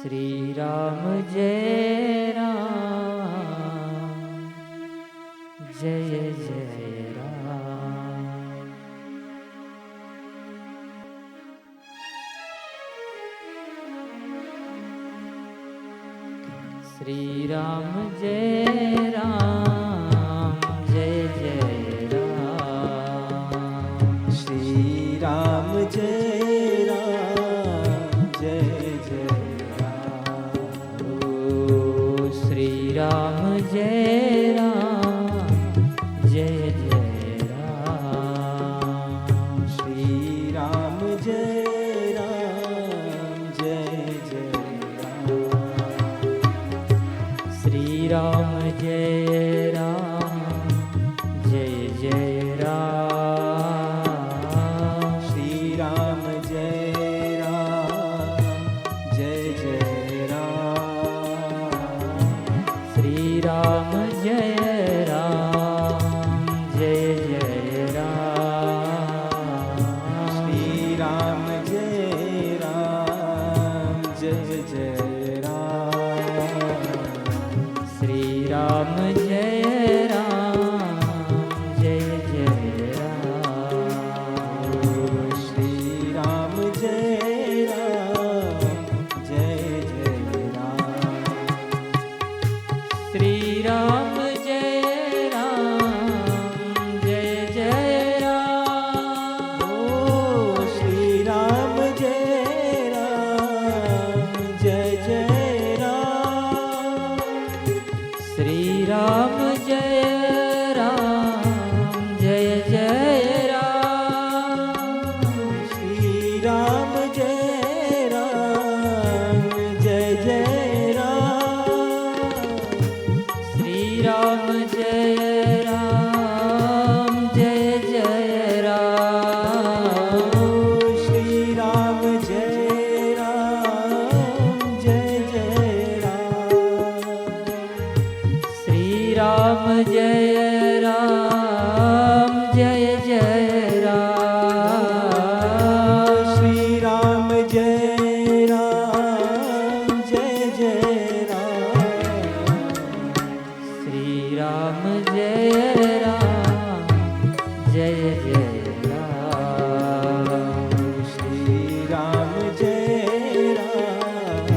श्री राम जय राम जय जय राम। श्री राम जय राम जय जय राम। श्री राम जय राम जय जय राम। श्री राम जय राम जय जय राम। श्री राम जय राम जय जय राम। श्री राम जय राम जय जय राम। श्री राम जय राम जय जय राम। श्री राम जय राम जय जय राम। श्री राम जय राम जय जय राम। श्री राम जय राम जय जय राम। श्री राम जय राम जय जय राम। श्री राम जय राम जय जय राम। ओ श्री राम जय राम जय जय राम। श्री राम जय राम जय जय राम। श्री राम जय राम जय जय राम। श्री राम जय राम जय जय राम। श्री राम जय राम जय जय राम। श्री राम जय राम जय जय राम। श्री राम जय राम जय जय राम। श्री राम जय राम जय जय राम। श्री राम जय राम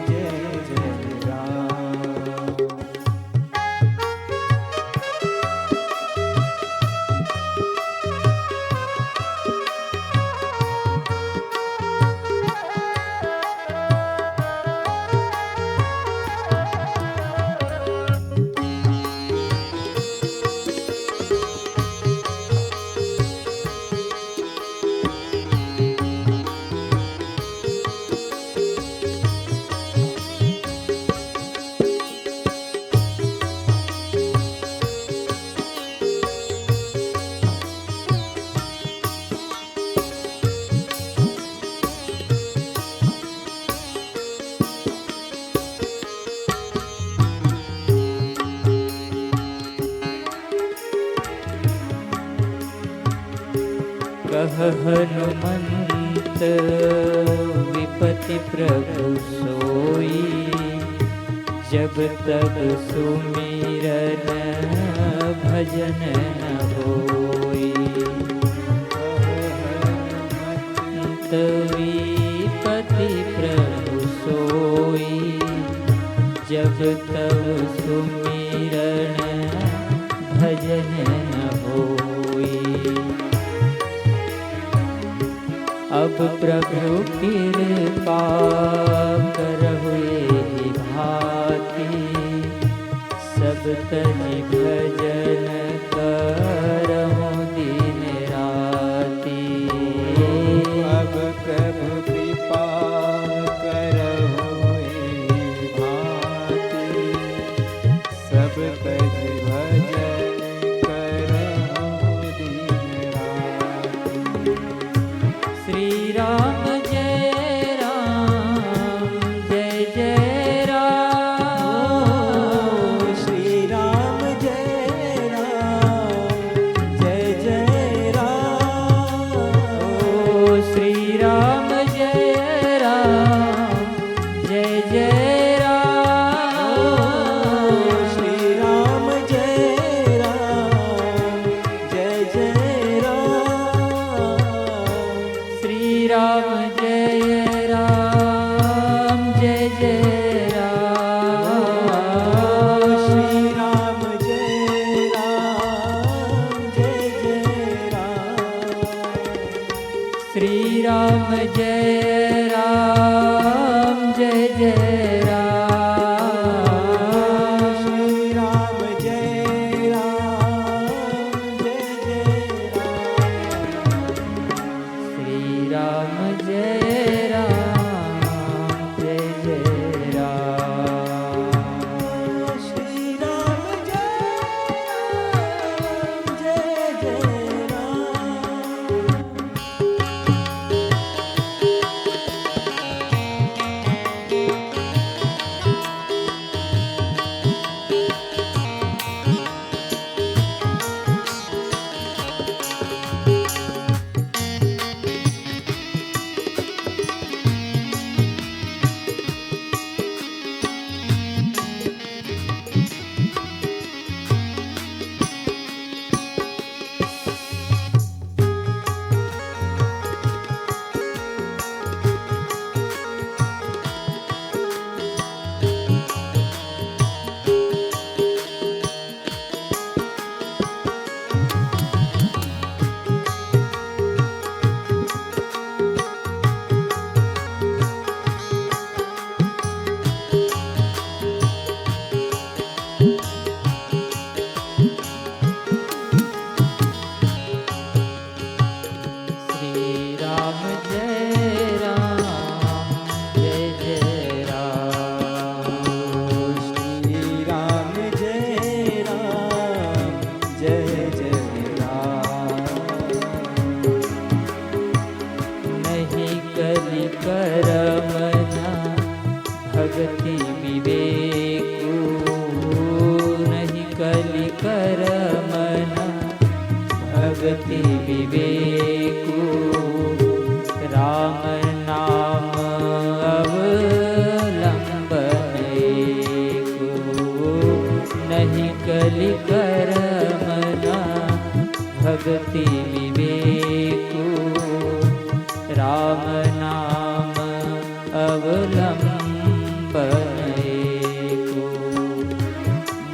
जय जय राम। कह हनुमंत विपति प्रभु सोई। जब तब सुमिरन भजन न होई। हनुमंत विपति प्रभु सोई। जब तब सुमिरन भजन न होई। अब प्रभु कृपा करहु एहि भांति। सब तनि भजन करहु दिन राति। अब प्रभु कृपा करहु एहि भांति। सब तज भजन करहु दिन राति। श्री राम जय राम जय जय राम। श्री राम जय राम जय जय राम। श्री राम जय राम जय राम जय राम जय जय राम श्री राम जय राम जय जय राम श्री राम जय राम जय जय राम श्री राम जय राम जय जय राम श्री राम जय राम जय जय राम श्री राम जय जय राम श्री राम जय राम जय जय राम श्री राम जय राम जय जय राम नहीं कलि करमना भगति विवेकु नहीं कलि करमना भगति विवेकु राम नाम अवलंबनेकु नहीं कलि करमना भगति विवेकु राम नाम अवलंबनेकु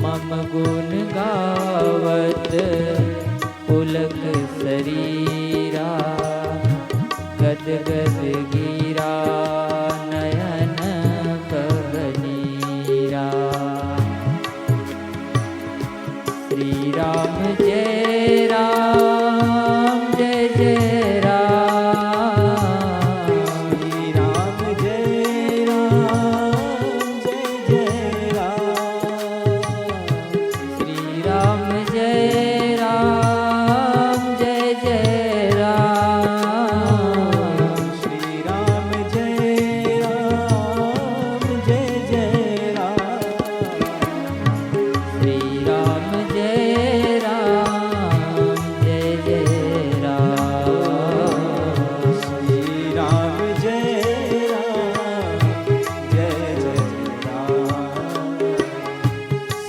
मम गुण गावत पुलक शरीरा गद गद गिरा नयन बहनीरा श्री राम जय राम जय जय राम श्री राम जय राम जय जय राम श्री राम जय राम जय जय राम श्री राम जय राम जय जय राम श्री राम जय राम जय जय राम श्री राम जय राम जय जय राम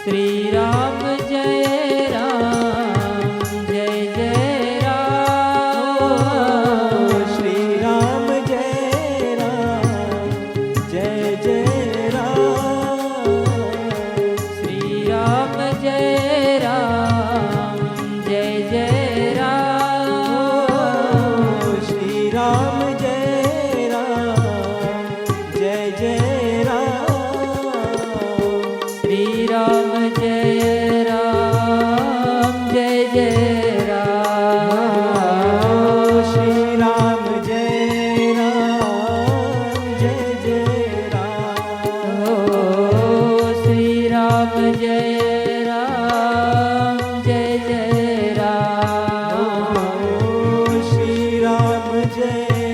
श्री राम जय राम जय जय राम श्री राम जय राम जय जय राम श्री राम जय राम जय जय राम श्री राम जय राम जय जय राम श्री राम जय राम जय जय राम श्री राम जय राम जय जय राम ओ श्री राम जय राम जय जय राम श्री राम जय